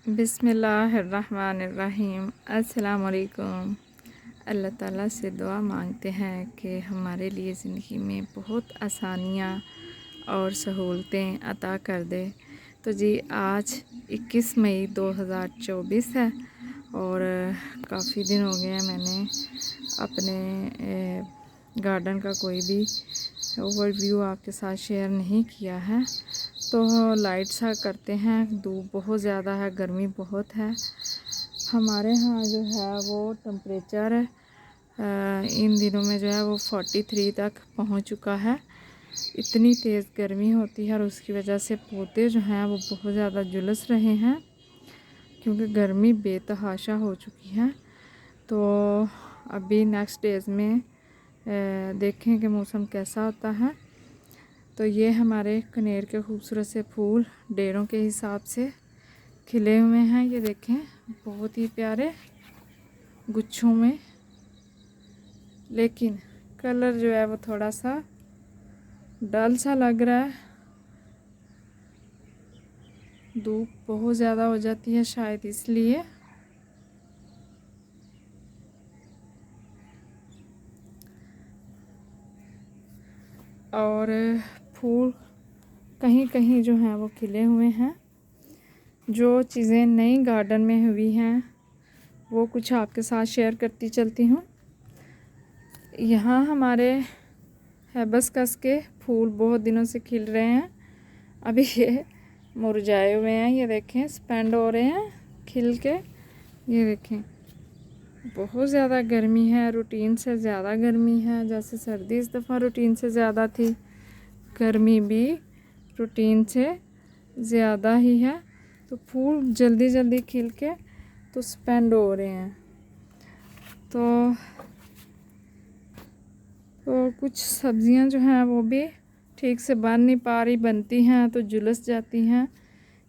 बिस्मिल्लाहिर्रहमानिर्रहीम। अस्सलाम वालेकुम। अल्लाह ताला से दुआ मांगते हैं कि हमारे लिए ज़िंदगी में बहुत आसानियाँ और सहूलतें अता कर दे। तो जी आज 21 मई 2024 है और काफ़ी दिन हो गए हैं मैंने अपने गार्डन का कोई भी ओवरव्यू आपके साथ शेयर नहीं किया है। तो लाइट सा करते हैं। धूप बहुत ज़्यादा है, गर्मी बहुत है। हमारे यहाँ जो है वो टेम्परेचर इन दिनों में जो है वो 43 तक पहुँच चुका है। इतनी तेज़ गर्मी होती है और उसकी वजह से पौधे जो हैं वो बहुत ज़्यादा झुलस रहे हैं क्योंकि गर्मी बेतहाशा हो चुकी है। तो अभी नेक्स्ट डेज़ में देखें कि मौसम कैसा होता है। तो ये हमारे कनेर के खूबसूरत से फूल डेरों के हिसाब से खिले हुए हैं। ये देखें बहुत ही प्यारे गुच्छों में, लेकिन कलर जो है वो थोड़ा सा डल सा लग रहा है। धूप बहुत ज़्यादा हो जाती है शायद इसलिए। और फूल कहीं कहीं जो हैं वो खिले हुए हैं। जो चीज़ें नई गार्डन में हुई हैं वो कुछ आपके साथ शेयर करती चलती हूँ। यहाँ हमारे हिबिस्कस के फूल बहुत दिनों से खिल रहे हैं। अभी ये मुरझाए हुए हैं। ये देखें स्पेंड हो रहे हैं खिल के। ये देखें बहुत ज़्यादा गर्मी है, रूटीन से ज़्यादा गर्मी है। जैसे सर्दी इस दफ़ा रूटीन से ज़्यादा थी, गर्मी भी रूटीन से ज़्यादा ही है। तो फूल जल्दी जल्दी खिल के तो स्पेंड हो रहे हैं। तो कुछ सब्ज़ियां जो हैं वो भी ठीक से बन नहीं पा रही, बनती हैं तो झुलस जाती हैं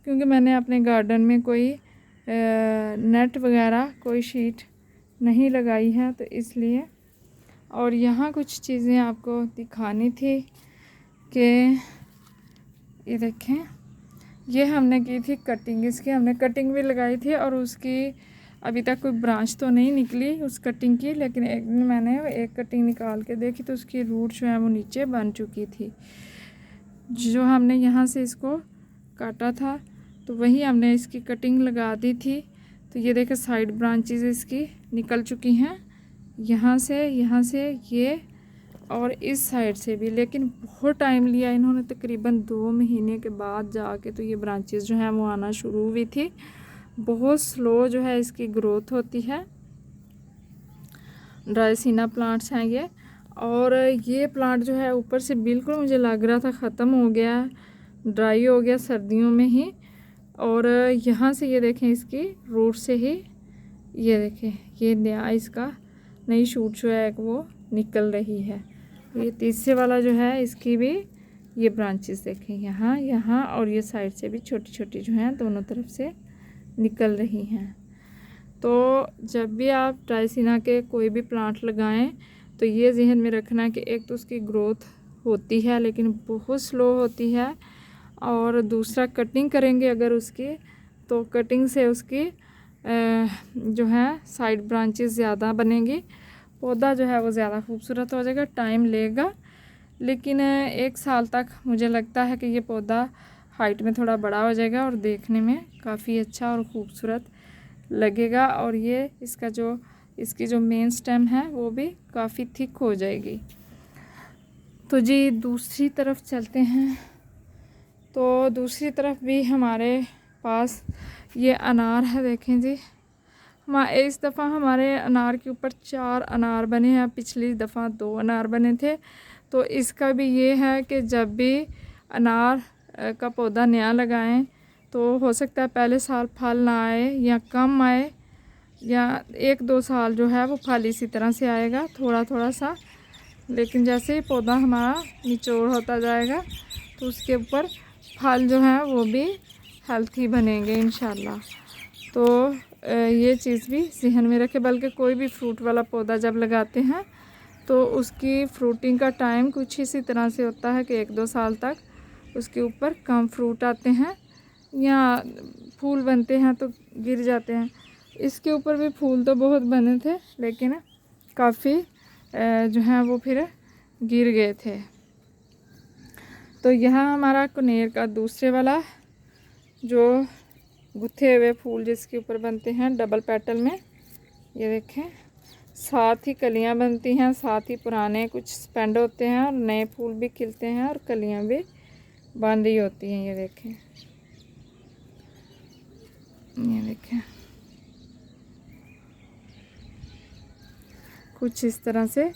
क्योंकि मैंने अपने गार्डन में कोई नेट वगैरह कोई शीट नहीं लगाई है, तो इसलिए। और यहाँ कुछ चीज़ें आपको दिखानी थी कि ये देखें, ये हमने की थी कटिंग। इसकी हमने कटिंग भी लगाई थी और उसकी अभी तक कोई ब्रांच तो नहीं निकली उस कटिंग की, लेकिन एक दिन मैंने एक कटिंग निकाल के देखी तो उसकी रूट जो है वो नीचे बन चुकी थी। जो हमने यहाँ से इसको काटा था तो वही हमने इसकी कटिंग लगा दी थी। तो ये देखें साइड ब्रांचेस इसकी निकल चुकी हैं, यहाँ से ये और इस साइड से भी। लेकिन बहुत टाइम लिया इन्होंने, तकरीबन 2 महीने के बाद जाके तो ये ब्रांचेस जो हैं वो आना शुरू हुई थी। बहुत स्लो जो है इसकी ग्रोथ होती है। ड्राइसिना प्लांट्स हैं ये। और ये प्लांट जो है ऊपर से बिल्कुल मुझे लग रहा था ख़त्म हो गया, ड्राई हो गया सर्दियों में ही। और यहाँ से ये देखें इसकी रूट से ही ये देखें ये नया इसका नई शूट जो है वो निकल रही है। ये तीसरे वाला जो है इसकी भी ये ब्रांचेस देखें यहाँ और ये साइड से भी छोटी छोटी जो हैं दोनों तरफ से निकल रही हैं। तो जब भी आप ड्राइसिना के कोई भी प्लांट लगाएं तो ये जहन में रखना कि एक तो उसकी ग्रोथ होती है लेकिन बहुत स्लो होती है, और दूसरा कटिंग करेंगे अगर उसकी तो कटिंग से उसकी जो है साइड ब्रांचेस ज़्यादा बनेंगी, पौधा जो है वो ज़्यादा खूबसूरत हो जाएगा। टाइम लेगा लेकिन 1 साल तक मुझे लगता है कि ये पौधा हाइट में थोड़ा बड़ा हो जाएगा और देखने में काफ़ी अच्छा और ख़ूबसूरत लगेगा। और ये इसकी जो मेन स्टेम है वो भी काफ़ी थिक हो जाएगी। तो जी दूसरी तरफ चलते हैं। तो दूसरी तरफ भी हमारे पास ये अनार है। देखें जी, इस दफ़ा हमारे अनार के ऊपर 4 अनार बने हैं, पिछली दफ़ा 2 अनार बने थे। तो इसका भी ये है कि जब भी अनार का पौधा नया लगाएं तो हो सकता है पहले साल फल ना आए या कम आए, या 1-2 साल जो है वो फल इसी तरह से आएगा थोड़ा थोड़ा सा। लेकिन जैसे ही पौधा हमारा निचोड़ होता जाएगा तो उसके ऊपर फल जो है वो भी हेल्थी बनेंगे इंशाल्लाह। तो ये चीज़ भी जहन में रखें। बल्कि कोई भी फ्रूट वाला पौधा जब लगाते हैं तो उसकी फ्रूटिंग का टाइम कुछ इसी तरह से होता है कि 1-2 साल तक उसके ऊपर कम फ्रूट आते हैं, यहाँ फूल बनते हैं तो गिर जाते हैं। इसके ऊपर भी फूल तो बहुत बने थे, लेकिन काफ़ी जो हैं वो फिर गिर गए थे। तो यहाँ हमारा कनेर का दूसरे वाला जो गुथे हुए फूल जिसके ऊपर बनते हैं डबल पेटल में, ये देखें, साथ ही कलियां बनती हैं, साथ ही पुराने कुछ स्पेंड होते हैं और नए फूल भी खिलते हैं और कलियां भी बन रही होती हैं। ये देखें, ये देखें, कुछ इस तरह से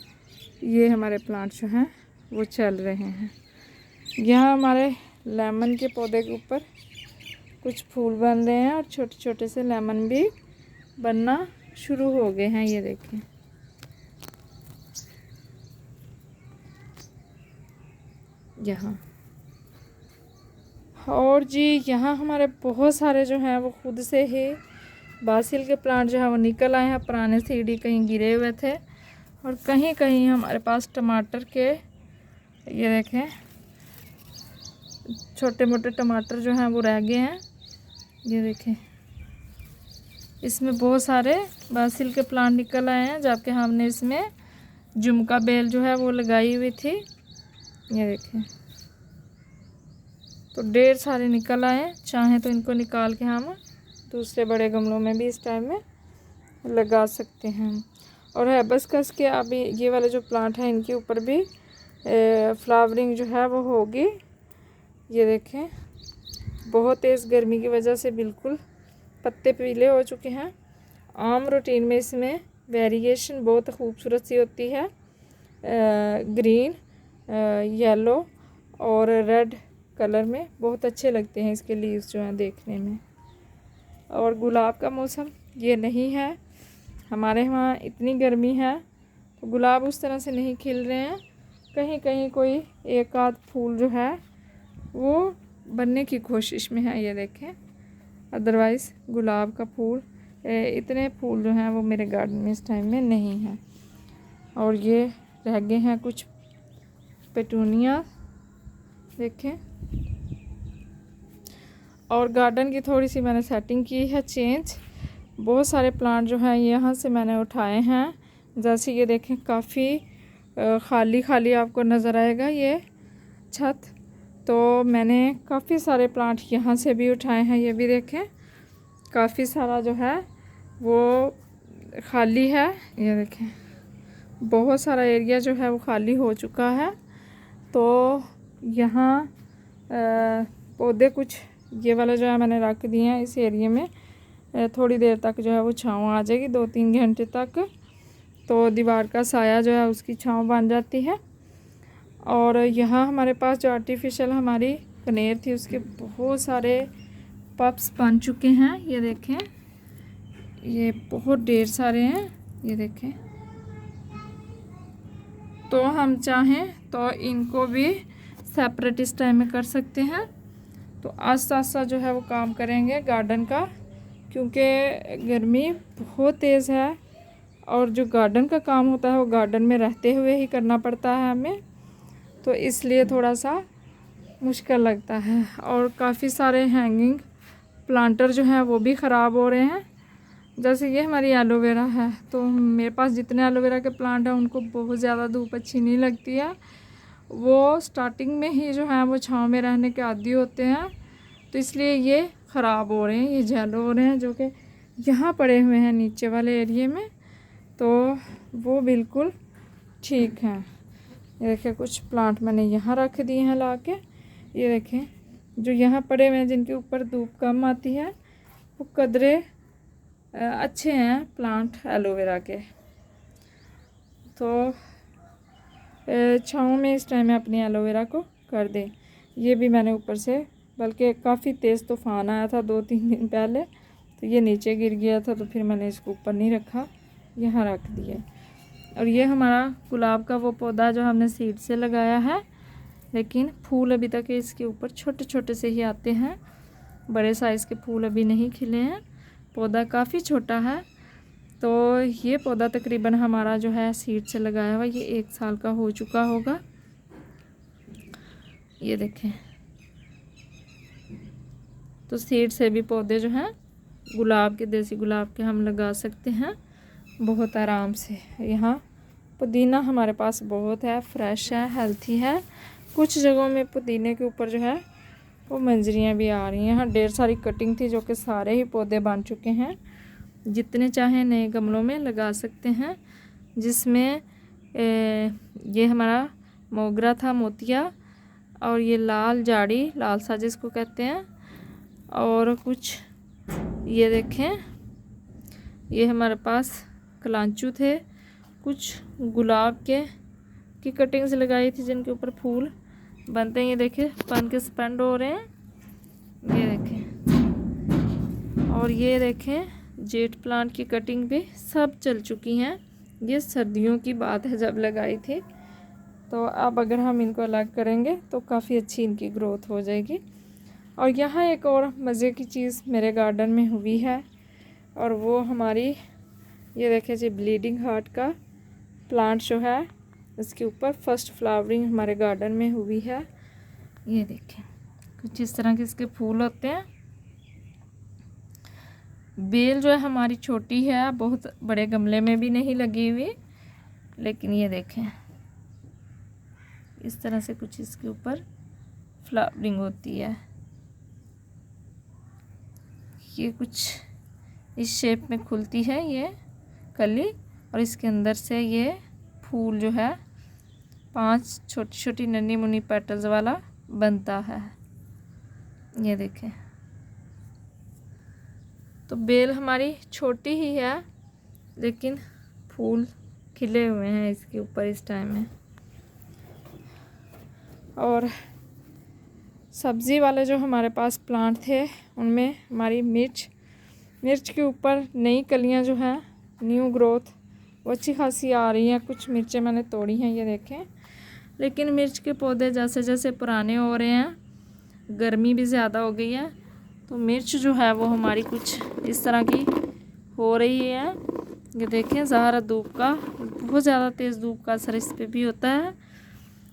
ये हमारे प्लांट जो हैं वो चल रहे हैं। यहाँ हमारे लेमन के पौधे के ऊपर कुछ फूल बन रहे हैं और छोटे छोटे से लेमन भी बनना शुरू हो गए हैं। ये देखें, यहाँ और जी यहाँ हमारे बहुत सारे जो हैं वो खुद से ही बासिल के प्लांट जो है वो निकल आए हैं। पुराने सीडी कहीं गिरे हुए थे और कहीं कहीं हमारे पास टमाटर के, ये देखें, छोटे मोटे टमाटर जो हैं वो रह गए हैं। ये देखें, इसमें बहुत सारे बासिल के प्लांट निकल आए हैं, जबकि हमने इसमें झुमका बेल जो है वो लगाई हुई थी। ये देखें, तो ढेर सारे निकल आए हैं। चाहें तो इनको निकाल के हम दूसरे बड़े गमलों में भी इस टाइम में लगा सकते हैं। और हिबिस्कस के अभी ये वाले जो प्लांट हैं इनके ऊपर भी फ्लावरिंग जो है वो होगी। ये देखें, बहुत तेज़ गर्मी की वजह से बिल्कुल पत्ते पीले हो चुके हैं। आम रूटीन में इसमें वेरिएशन बहुत खूबसूरत सी होती है, ग्रीन, येलो और रेड कलर में बहुत अच्छे लगते हैं इसके लीव्स जो हैं देखने में। और गुलाब का मौसम ये नहीं है, हमारे यहाँ इतनी गर्मी है तो गुलाब उस तरह से नहीं खिल रहे हैं। कहीं कहीं कोई एक आध फूल जो है वो बनने की कोशिश में है। ये देखें, अदरवाइज़ गुलाब का फूल, इतने फूल जो हैं वो मेरे गार्डन में इस टाइम में नहीं हैं। और ये रह गए हैं कुछ पेटूनिया, देखें। और गार्डन की थोड़ी सी मैंने सेटिंग की है चेंज। बहुत सारे प्लांट जो हैं यहाँ से मैंने उठाए हैं। जैसे ये देखें, काफ़ी खाली खाली आपको नज़र आएगा ये छत, तो मैंने काफ़ी सारे प्लांट यहाँ से भी उठाए हैं। ये भी देखें, काफ़ी सारा जो है वो खाली है। ये देखें, बहुत सारा एरिया जो है वो खाली हो चुका है। तो यहाँ पौधे कुछ ये वाला जो है मैंने रख दिए हैं इस एरिया में। थोड़ी देर तक जो है वो छाँव आ जाएगी, 2-3 घंटे तक, तो दीवार का साया जो है उसकी छाँव बन जाती है। और यहाँ हमारे पास जो आर्टिफिशियल हमारी कनेर थी उसके बहुत सारे पप्स बन चुके हैं। ये देखें, ये बहुत ढेर सारे हैं। ये देखें, तो हम चाहें तो इनको भी सेपरेट इस टाइम में कर सकते हैं। तो आस्ता आस्ता जो है वो काम करेंगे गार्डन का, क्योंकि गर्मी बहुत तेज़ है और जो गार्डन का काम होता है वो गार्डन में रहते हुए ही करना पड़ता है हमें, तो इसलिए थोड़ा सा मुश्किल लगता है। और काफ़ी सारे हैंगिंग प्लांटर जो हैं वो भी ख़राब हो रहे हैं। जैसे ये हमारी एलोवेरा है, तो मेरे पास जितने एलोवेरा के प्लांट हैं उनको बहुत ज़्यादा धूप अच्छी नहीं लगती है। वो स्टार्टिंग में ही जो है वो छाँव में रहने के आदी होते हैं, तो इसलिए ये ख़राब हो रहे हैं, ये जेलो हो रहे हैं, जो कि यहाँ पड़े हुए हैं नीचे वाले एरिए में, तो वो बिल्कुल ठीक हैं। ये देखें, कुछ प्लांट मैंने यहाँ रख दिए हैं ला के। ये देखें, जो यहाँ पड़े हुए हैं जिनके ऊपर धूप कम आती है वो कदरे अच्छे हैं प्लांट एलोवेरा के। तो छाँव में इस टाइम में अपनी एलोवेरा को कर दें। ये भी मैंने ऊपर से, बल्कि काफ़ी तेज़ तूफ़ान आया था 2-3 दिन पहले, तो ये नीचे गिर गया था, तो फिर मैंने इसको ऊपर नहीं रखा, यहाँ रख दिया। और ये हमारा गुलाब का वो पौधा जो हमने सीड से लगाया है, लेकिन फूल अभी तक इसके ऊपर छोटे छोटे से ही आते हैं, बड़े साइज़ के फूल अभी नहीं खिले हैं। पौधा काफ़ी छोटा है, तो ये पौधा तकरीबन हमारा जो है सीड से लगाया हुआ ये 1 साल का हो चुका होगा। ये देखें, तो सीड से भी पौधे जो हैं गुलाब के, देसी गुलाब के, हम लगा सकते हैं बहुत आराम से। यहाँ पुदीना हमारे पास बहुत है, फ्रेश है, हेल्थी है। कुछ जगहों में पुदीने के ऊपर जो है वो मंजरियाँ भी आ रही हैं। यहाँ ढेर सारी कटिंग थी जो कि सारे ही पौधे बन चुके हैं। जितने चाहें नए गमलों में लगा सकते हैं। जिसमें ये हमारा मोगरा था, मोतिया, और ये लाल जाड़ी, लाल सा जिसको कहते हैं, और कुछ ये देखें, ये हमारे पास कलांचू थे, कुछ गुलाब के की कटिंग्स लगाई थी जिनके ऊपर फूल बनते हैं। ये देखें बन के स्पेंड हो रहे हैं, ये देखें। और ये देखें जेट प्लांट की कटिंग भी सब चल चुकी हैं। ये सर्दियों की बात है जब लगाई थी। तो अब अगर हम इनको अलग करेंगे तो काफ़ी अच्छी इनकी ग्रोथ हो जाएगी। और यहाँ एक और मज़े की चीज़ मेरे गार्डन में हुई है, और वो हमारी ये देखें जी ब्लीडिंग हार्ट का प्लांट जो है, इसके ऊपर फर्स्ट फ्लावरिंग हमारे गार्डन में हुई है। ये देखें कुछ इस तरह के इसके फूल होते हैं। बेल जो है हमारी छोटी है, बहुत बड़े गमले में भी नहीं लगी हुई, लेकिन ये देखें इस तरह से कुछ इसके ऊपर फ्लावरिंग होती है। ये कुछ इस शेप में खुलती है ये कली, और इसके अंदर से ये फूल जो है 5 छोटी छोटी नन्ही मुन्नी पेटल्स वाला बनता है। ये देखें, तो बेल हमारी छोटी ही है लेकिन फूल खिले हुए हैं इसके ऊपर इस टाइम में। और सब्ज़ी वाले जो हमारे पास प्लांट थे उनमें हमारी मिर्च के ऊपर नई कलियां जो हैं, न्यू ग्रोथ, वो अच्छी खासी आ रही हैं। कुछ मिर्चें मैंने तोड़ी हैं, ये देखें। लेकिन मिर्च के पौधे जैसे जैसे पुराने हो रहे हैं, गर्मी भी ज़्यादा हो गई है, तो मिर्च जो है वो हमारी कुछ इस तरह की हो रही है। ये देखें ज़ाहरा धूप का, बहुत ज़्यादा तेज़ धूप का असर इस पर भी होता है।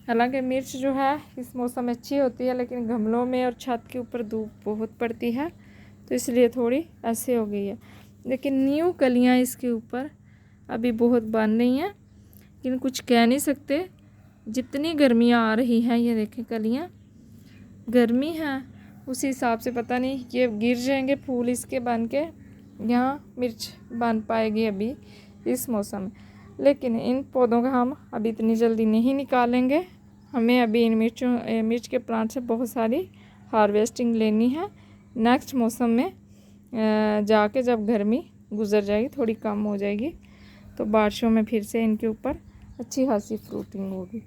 हालांकि मिर्च जो है इस मौसम में अच्छी होती है, लेकिन गमलों में और छत के ऊपर धूप बहुत पड़ती है, तो इसलिए थोड़ी ऐसे हो गई है। लेकिन न्यू कलियां इसके ऊपर अभी बहुत बन रही हैं, लेकिन कुछ कह नहीं सकते। जितनी गर्मियाँ आ रही हैं, ये देखें कलियां गर्मी है उसी हिसाब से पता नहीं ये गिर जाएंगे फूल इसके बन के, यहाँ मिर्च बन पाएगी अभी इस मौसम में। लेकिन इन पौधों का हम अभी इतनी जल्दी नहीं निकालेंगे। हमें अभी इन मिर्च के प्लांट से बहुत सारी हार्वेस्टिंग लेनी है। नेक्स्ट मौसम में जाके जब गर्मी गुजर जाएगी, थोड़ी कम हो जाएगी, तो बारिशों में फिर से इनके ऊपर अच्छी खासी फ्रूटिंग होगी।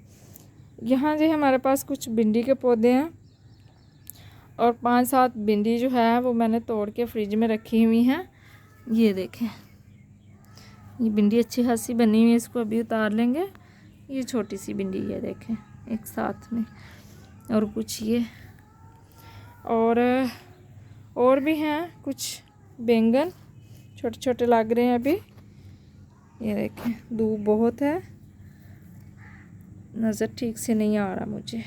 यहाँ जो हमारे पास कुछ भिंडी के पौधे हैं, और 5-7 भिंडी जो है वो मैंने तोड़ के फ्रिज में रखी हुई हैं। ये देखें, ये भिंडी अच्छी खासी बनी हुई है, इसको अभी उतार लेंगे। ये छोटी सी भिंडी ये देखें एक साथ में, और कुछ ये और भी हैं कुछ बैंगन छोटे छोटे लग रहे हैं अभी। ये देखें धूप बहुत है, नज़र ठीक से नहीं आ रहा मुझे। ये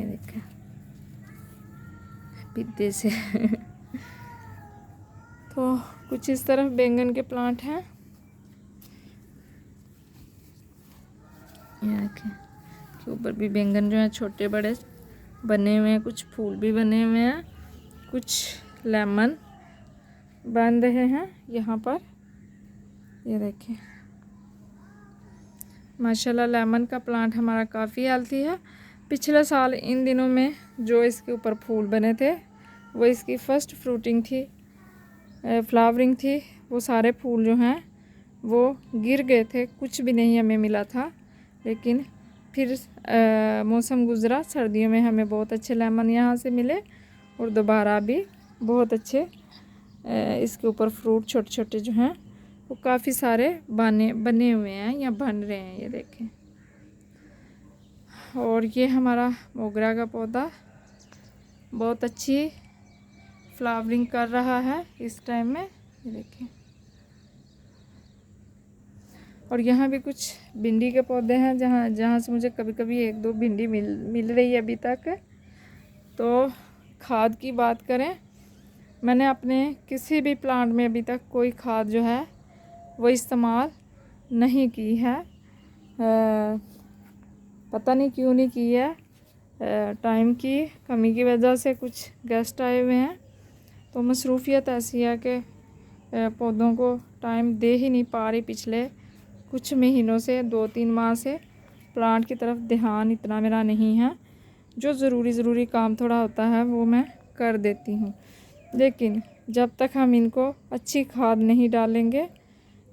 देखें पिद्दे से तो कुछ इस तरह बैंगन के प्लांट हैं। ये देखें के ऊपर भी बैंगन जो है छोटे बड़े बने हुए हैं, कुछ फूल भी बने हुए हैं, कुछ लेमन बन रहे हैं यहाँ पर। ये देखें माशाल्लाह लेमन का प्लांट हमारा काफ़ी हेल्थी है। पिछले साल इन दिनों में जो इसके ऊपर फूल बने थे वो इसकी फर्स्ट फ्रूटिंग थी, फ्लावरिंग थी। वो सारे फूल जो हैं वो गिर गए थे, कुछ भी नहीं हमें मिला था। लेकिन फिर मौसम गुज़रा, सर्दियों में हमें बहुत अच्छे लेमन यहाँ से मिले, और दोबारा भी बहुत अच्छे इसके ऊपर फ्रूट छोटे छोटे जो हैं वो काफ़ी सारे बने हुए हैं या बन रहे हैं। ये देखें, और ये हमारा मोगरा का पौधा बहुत अच्छी फ्लावरिंग कर रहा है इस टाइम में। ये देखें, और यहाँ भी कुछ भिंडी के पौधे हैं जहाँ से मुझे कभी कभी 1-2 भिंडी मिल रही है अभी तक। तो खाद की बात करें, मैंने अपने किसी भी प्लांट में अभी तक कोई खाद जो है वो इस्तेमाल नहीं की है। पता नहीं क्यों नहीं की है, टाइम की कमी की वजह से। कुछ गेस्ट आए हुए हैं तो मसरूफ़ियत ऐसी है कि पौधों को टाइम दे ही नहीं पा रही। पिछले कुछ महीनों से 2-3 माह से प्लांट की तरफ ध्यान इतना मेरा नहीं है। जो ज़रूरी काम थोड़ा होता है वो मैं कर देती हूँ, लेकिन जब तक हम इनको अच्छी खाद नहीं डालेंगे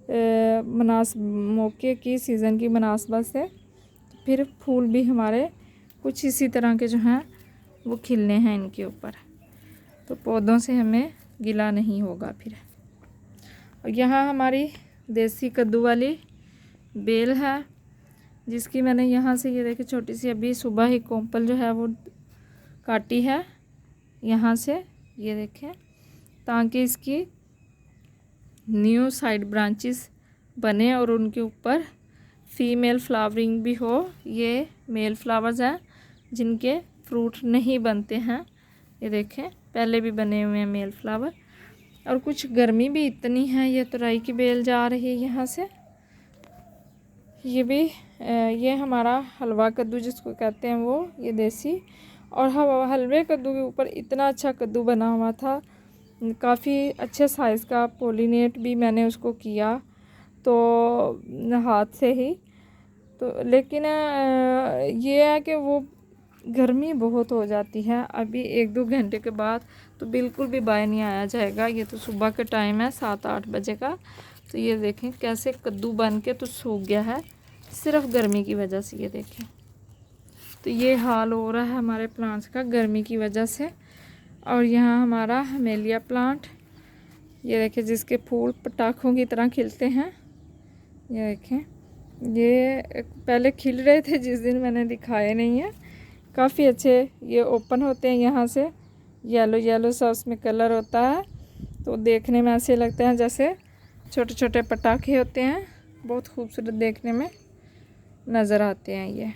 मौके की सीज़न की मुनासबत से, फिर फूल भी हमारे कुछ इसी तरह के जो हैं वो खिलने हैं इनके ऊपर, तो पौधों से हमें गिला नहीं होगा फिर। और यहाँ हमारी देसी कद्दू वाली बेल है, जिसकी मैंने यहाँ से ये देखिए छोटी सी अभी सुबह ही कोंपल जो है वो काटी है यहाँ से, ये देखें, ताकि इसकी न्यू साइड ब्रांचेस बने और उनके ऊपर फीमेल फ्लावरिंग भी हो। ये मेल फ्लावर्स हैं जिनके फ्रूट नहीं बनते हैं, ये देखें पहले भी बने हुए हैं मेल फ्लावर। और कुछ गर्मी भी इतनी है, ये तुरई की बेल जा रही है यहाँ से। ये भी ये हमारा हलवा कद्दू जिसको कहते हैं वो, ये देसी। और हलवे कद्दू के ऊपर इतना अच्छा कद्दू बना हुआ था, काफ़ी अच्छे साइज़ का। पोलिनेट भी मैंने उसको किया तो हाथ से ही, तो लेकिन ये है कि वो गर्मी बहुत हो जाती है। अभी 1-2 घंटे के बाद तो बिल्कुल भी बाय नहीं आया जाएगा। ये तो सुबह का टाइम है 7-8 बजे का, तो ये देखें कैसे कद्दू बन के तो सूख गया है सिर्फ गर्मी की वजह से। ये देखें, तो ये हाल हो रहा है हमारे प्लांट्स का गर्मी की वजह से। और यहाँ हमारा हमेलिया प्लांट, ये देखें जिसके फूल पटाखों की तरह खिलते हैं। ये देखें, ये पहले खिल रहे थे जिस दिन मैंने दिखाए नहीं है, काफ़ी अच्छे ये ओपन होते हैं यहाँ से, येलो येलो सा उसमें कलर होता है, तो देखने में ऐसे लगते हैं जैसे छोटे छोटे पटाखे होते हैं। बहुत खूबसूरत देखने में नज़र आते हैं ये,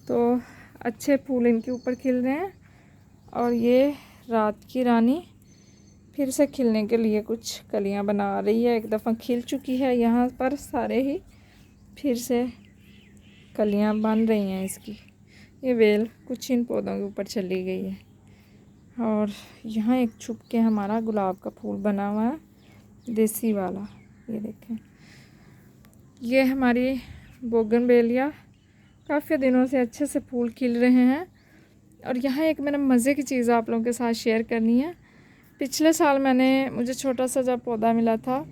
तो अच्छे फूल इनके ऊपर खिल रहे हैं। और ये रात की रानी फिर से खिलने के लिए कुछ कलियां बना रही है। एक दफ़ा खिल चुकी है यहाँ पर सारे ही, फिर से कलियां बन रही हैं इसकी। ये बेल कुछ इन पौधों के ऊपर चली गई है। और यहाँ एक छुप के हमारा गुलाब का फूल बना हुआ है, देसी वाला, ये देखें। ये हमारी बोगनवेलिया काफ़ी दिनों से अच्छे से फूल खिल रहे हैं। और यहाँ एक मैंने मज़े की चीज़ आप लोगों के साथ शेयर करनी है। पिछले साल मुझे छोटा सा जब पौधा मिला था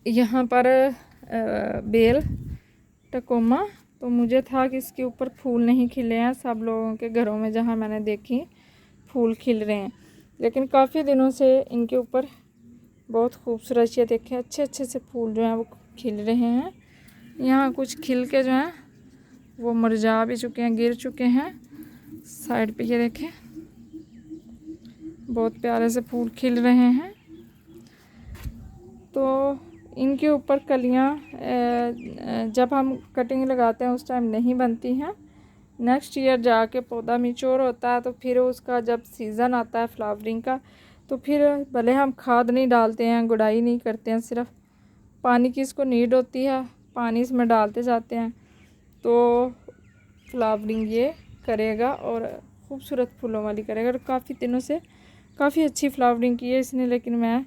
यहाँ पर बेल टकोमा, तो मुझे था कि इसके ऊपर फूल नहीं खिले हैं। सब लोगों के घरों में जहाँ मैंने देखी फूल खिल रहे हैं, लेकिन काफ़ी दिनों से इनके ऊपर बहुत खूबसूरत, ये देखें अच्छे अच्छे से फूल जो हैं वो खिल रहे हैं। यहाँ कुछ खिल के जो हैं वो मुरझा भी चुके हैं, गिर चुके हैं साइड पे, ये देखें बहुत प्यारे से फूल खिल रहे हैं। तो इनके ऊपर कलियाँ जब हम कटिंग लगाते हैं उस टाइम नहीं बनती हैं। नेक्स्ट ईयर जाके पौधा मैच्योर होता है, तो फिर उसका जब सीज़न आता है फ्लावरिंग का, तो फिर भले हम खाद नहीं डालते हैं, गुड़ाई नहीं करते हैं, सिर्फ पानी की इसको नीड होती है, पानी इसमें डालते जाते हैं, तो फ्लावरिंग ये करेगा और ख़ूबसूरत फूलों वाली करेगा। और काफ़ी दिनों से काफ़ी अच्छी फ्लावरिंग की है इसने, लेकिन मैं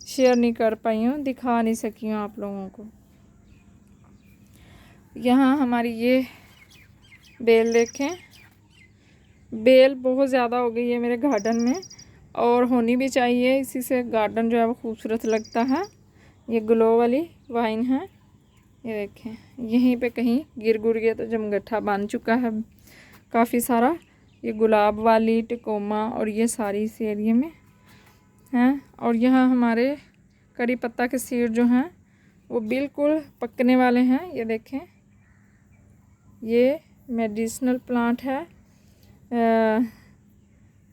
शेयर नहीं कर पाई हूँ, दिखा नहीं सकी हूँ आप लोगों को। यहाँ हमारी ये बेल देखें, बेल बहुत ज़्यादा हो गई है मेरे गार्डन में, और होनी भी चाहिए, इसी से गार्डन जो है वो खूबसूरत लगता है। ये ग्लो वाली वाइन है, ये देखें यहीं पे कहीं गिर गुर गया तो जमगट्ठा बन चुका है काफ़ी सारा। ये गुलाब वाली टिकोमा और ये सारी इस एरिया में हैं। और यहाँ हमारे करी पत्ता के सीड जो हैं वो बिल्कुल पकने वाले हैं। ये देखें, ये मेडिसिनल प्लांट है,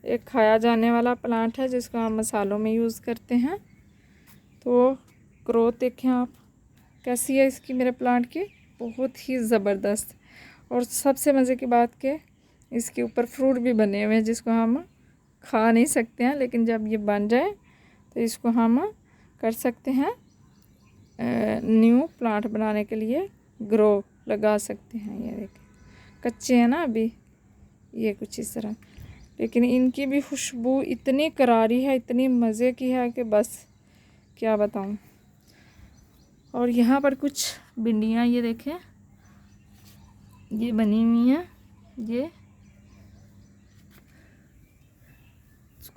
एक खाया जाने वाला प्लांट है जिसको हम मसालों में यूज़ करते हैं। तो ग्रोथ देखें आप कैसी है इसकी, मेरे प्लांट की बहुत ही ज़बरदस्त। और सबसे मज़े की बात कि इसके ऊपर फ्रूट भी बने हुए हैं जिसको हम खा नहीं सकते हैं, लेकिन जब ये बन जाए तो इसको हम कर सकते हैं न्यू प्लांट बनाने के लिए ग्रो लगा सकते हैं। ये देखिए कच्चे हैं ना अभी, ये कुछ इस तरह, लेकिन इनकी भी खुशबू इतनी करारी है, इतनी मज़े की है कि बस क्या बताऊं। और यहाँ पर कुछ भिंडियाँ ये देखें, ये बनी हुई हैं, ये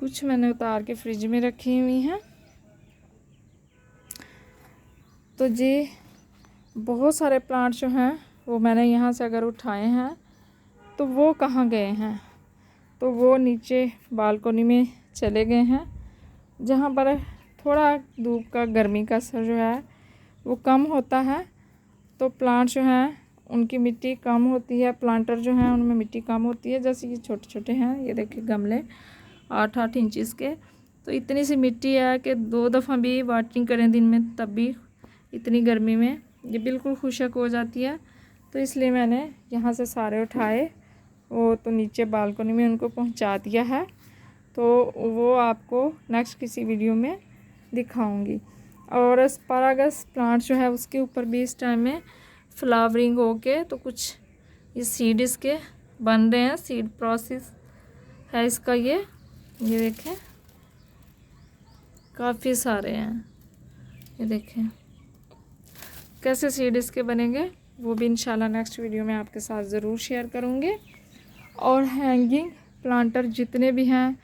कुछ मैंने उतार के फ्रिज में रखी हुई हैं। तो जी बहुत सारे प्लांट जो हैं वो मैंने यहाँ से अगर उठाए हैं तो वो कहाँ गए हैं, तो वो नीचे बालकनी में चले गए हैं, जहाँ पर थोड़ा धूप का गर्मी का असर जो है वो कम होता है। तो प्लांट जो हैं उनकी मिट्टी कम होती है, प्लांटर जो हैं उनमें मिट्टी कम होती है। जैसे ये छोटे छोटे हैं, ये देखिए गमले 8-8 इंचज़ के, तो इतनी सी मिट्टी है कि 2 दफ़ा भी वाटरिंग करें दिन में तब भी इतनी गर्मी में ये बिल्कुल खुशक हो जाती है। तो इसलिए मैंने यहाँ से सारे उठाए, वो तो नीचे बालकनी में उनको पहुँचा दिया है, तो वो आपको नेक्स्ट किसी वीडियो में दिखाऊंगी। और एस्पारागस प्लांट जो है उसके ऊपर भी इस टाइम में फ्लावरिंग होके तो कुछ ये सीड इसके बन रहे हैं, सीड प्रोसेस है इसका। ये देखें काफ़ी सारे हैं, ये देखें कैसे सीड इसके बनेंगे, वो भी इंशाल्लाह नेक्स्ट वीडियो में आपके साथ ज़रूर शेयर करूँगी। और हैंगिंग प्लांटर जितने भी हैं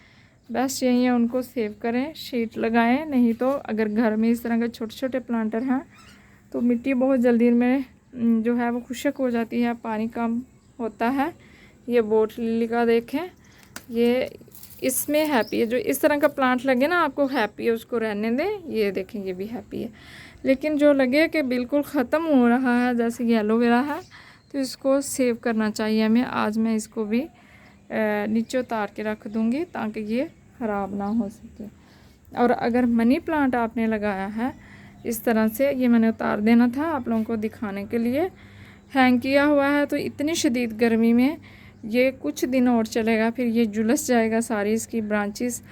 बेस्ट यही है, उनको सेव करें, शीट लगाएं। नहीं तो अगर घर में इस तरह के छोटे छोटे प्लांटर हैं तो मिट्टी बहुत जल्दी में जो है वो खुशक हो जाती है, पानी कम होता है। ये बोट लिली का देखें, ये इसमें हैप्पी है। जो इस तरह का प्लांट लगे ना आपको हैप्पी है, उसको रहने दें। ये देखें ये भी हैप्पी है, लेकिन जो लगे कि बिल्कुल ख़त्म हो रहा है जैसे कि एलोवेरा है, तो इसको सेव करना चाहिए हमें। आज मैं इसको भी नीचे उतार के रख दूँगी ताकि ये ख़राब ना हो सके। और अगर मनी प्लांट आपने लगाया है इस तरह से, ये मैंने उतार देना था आप लोगों को दिखाने के लिए, हैंग किया हुआ है तो इतनी शदीद गर्मी में ये कुछ दिन और चलेगा, फिर ये झुलस जाएगा। सारी इसकी ब्रांचेस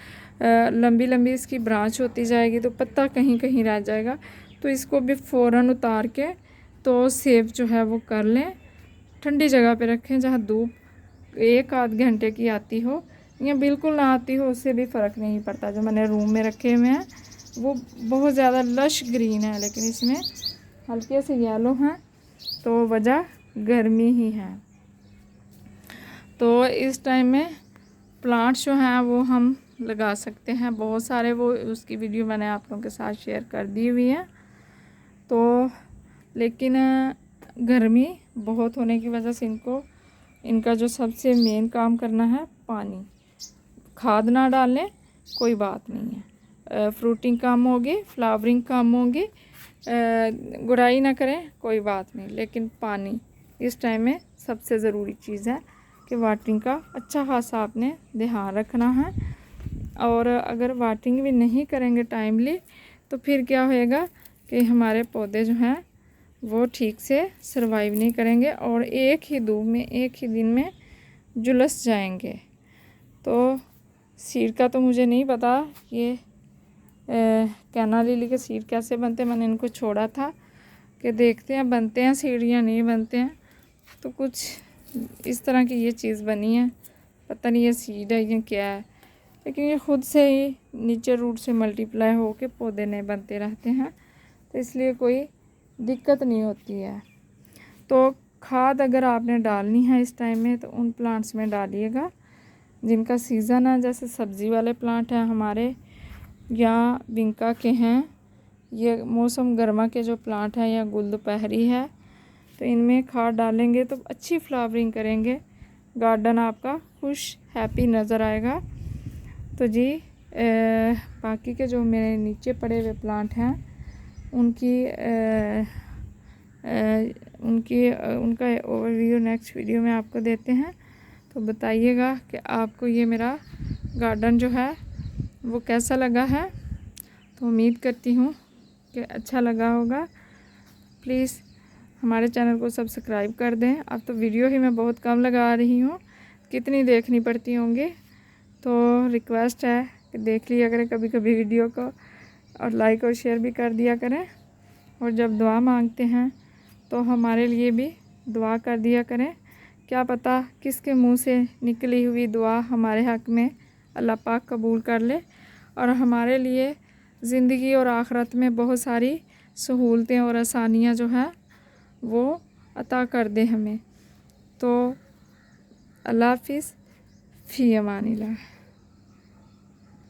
लंबी लंबी इसकी ब्रांच होती जाएगी, तो पत्ता कहीं कहीं रह जाएगा। तो इसको भी फ़ौरन उतार के तो सेव जो है वो कर लें, ठंडी जगह पे रखें जहाँ धूप 1-8 घंटे की आती हो या बिल्कुल ना आती हो, उससे भी फ़र्क नहीं पड़ता। जो मैंने रूम में रखे हुए हैं वो बहुत ज़्यादा लश ग्रीन है, लेकिन इसमें हल्के से येलो हैं, तो वजह गर्मी ही है। तो इस टाइम में प्लांट्स जो हैं वो हम लगा सकते हैं बहुत सारे, वो उसकी वीडियो मैंने आप लोगों के साथ शेयर कर दी हुई है। तो लेकिन गर्मी बहुत होने की वजह से इनका जो सबसे मेन काम करना है पानी। खाद ना डालें कोई बात नहीं है, फ्रूटिंग कम होगी, फ्लावरिंग कम होगी, गुड़ाई ना करें कोई बात नहीं, लेकिन पानी इस टाइम में सबसे ज़रूरी चीज़ है कि वाटरिंग का अच्छा खासा आपने ध्यान रखना है। और अगर वाटरिंग भी नहीं करेंगे टाइमली तो फिर क्या होएगा कि हमारे पौधे जो हैं वो ठीक से सरवाइव नहीं करेंगे और एक ही धूप में एक ही दिन में झुलस जाएंगे। तो सीड का तो मुझे नहीं पता ये कैना लिली के सीड कैसे बनते हैं, मैंने इनको छोड़ा था कि देखते हैं बनते हैं सीड या नहीं बनते हैं। तो कुछ इस तरह की ये चीज़ बनी है, पता नहीं ये सीड है या क्या है, लेकिन ये खुद से ही नीचे रूट से मल्टीप्लाई हो के पौधे नए बनते रहते हैं, तो इसलिए कोई दिक्कत नहीं होती है। तो खाद अगर आपने डालनी है इस टाइम में तो उन प्लांट्स में डालिएगा जिनका सीज़न है। जैसे सब्ज़ी वाले प्लांट हैं हमारे या बिंका के हैं, ये मौसम गर्मा के जो प्लांट हैं या गुल दोपहरी है, तो इनमें खाद डालेंगे तो अच्छी फ्लावरिंग करेंगे, गार्डन आपका खुश हैप्पी नज़र आएगा। तो जी बाकी के जो मेरे नीचे पड़े हुए प्लांट हैं उनका ओवरव्यू नेक्स्ट वीडियो में आपको देते हैं। तो बताइएगा कि आपको ये मेरा गार्डन जो है वो कैसा लगा है। तो उम्मीद करती हूँ कि अच्छा लगा होगा। प्लीज़ हमारे चैनल को सब्सक्राइब कर दें। अब तो वीडियो ही मैं बहुत कम लगा रही हूँ कितनी देखनी पड़ती होंगी। तो रिक्वेस्ट है कि देख लिया करें कभी कभी वीडियो को, और लाइक और शेयर भी कर दिया करें। और जब दुआ मांगते हैं तो हमारे लिए भी दुआ कर दिया करें। क्या पता किसके मुंह से निकली हुई दुआ हमारे हक़ में अल्लाह पाक कबूल कर ले और हमारे लिए ज़िंदगी और आखिरत में बहुत सारी सहूलतें और आसानियाँ जो हैं वो अता कर दे हमें। तो अल्लाह हाफ़िज़, फ़ी अमानिल्लाह।